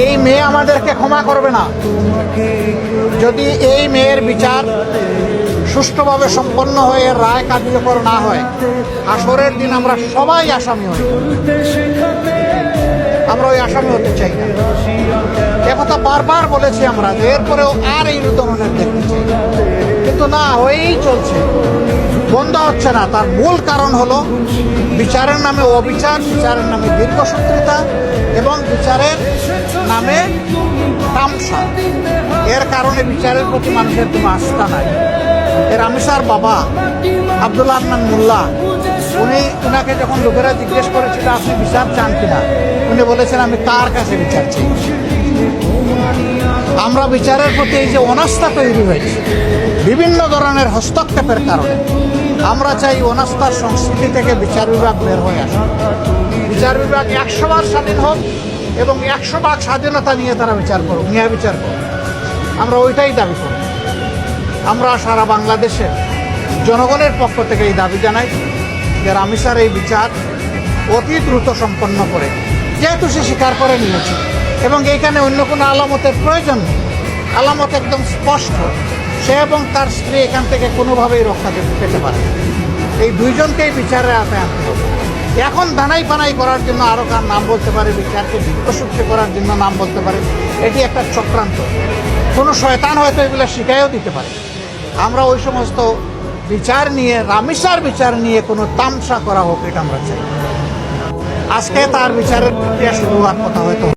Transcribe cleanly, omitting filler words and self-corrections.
এই মেয়ে আমাদেরকে ক্ষমা করবে না যদি এই মেয়ের বিচার সুষ্ঠুভাবে সম্পন্ন হয়ে রায় কার্যকর না হয়। হাসরের দিন আমরা সবাই আসামি হই, আমরা ওই আসামি হতে চাই না। একথা বারবার বলেছি আমরা যে এরপরেও আর এই ধরনের দেখতে চাই, কিন্তু না, হয়েই চলছে, বন্ধ হচ্ছে না। তার মূল কারণ হলো বিচারের নামে অবিচার, বিচারের নামে দীর্ঘসূত্রিতা এবং বিচারের নামে তামসা। এর কারণে বিচারের প্রতি মানুষের কোনো আস্থা নাই। রামিসার বাবা আব্দুল আদনান মোল্লা, উনাকে যখন লোকেরা জিজ্ঞেস করেছিল আপনি বিচার চান কিনা, উনি বলেছেন আমি কার কাছে বিচার চাই। আমরা বিচারের প্রতি এই যে অনাস্থা তৈরি হয়েছে বিভিন্ন ধরনের হস্তক্ষেপের কারণে, আমরা চাই অনাস্থার সংস্কৃতি থেকে বিচার বিভাগ বের হয়ে আসে। বিচার বিভাগ 100 বার স্বাধীন হোক এবং 100 ভাগ স্বাধীনতা নিয়ে তারা বিচার করুক, ন্যায় বিচার করুক। আমরা ওইটাই দাবি করি। আমরা সারা বাংলাদেশের জনগণের পক্ষ থেকে এই দাবি জানাই যে রামিসার এই বিচার অতি দ্রুত সম্পন্ন করে, যেহেতু সে স্বীকার করে নিয়েছে এবং এইখানে অন্য কোনো আলামতের প্রয়োজন নেই, আলামত একদম স্পষ্ট, সে এবং তার স্ত্রী এখান থেকে কোনোভাবেই রক্ষা পেতে পারে। এই দুইজনকেই বিচারের আওতায় আনতে হবে। এখন দানাই পানাই করার জন্য আরও কার নাম বলতে পারে, বিচারকে দীর্ঘসূত্রে করার জন্য নাম বলতে পারে, এটি একটা চক্রান্ত। কোনো শয়তান হয়তো এগুলো শিখাইও দিতে পারে। আমরা ওই সমস্ত বিচার নিয়ে, রামিসার বিচার নিয়ে কোনো তামসা করা হোক, এটা আমরা চাই। আজকে তার বিচারের প্রক্রিয়া শুরু হওয়ার কথা হয়তো।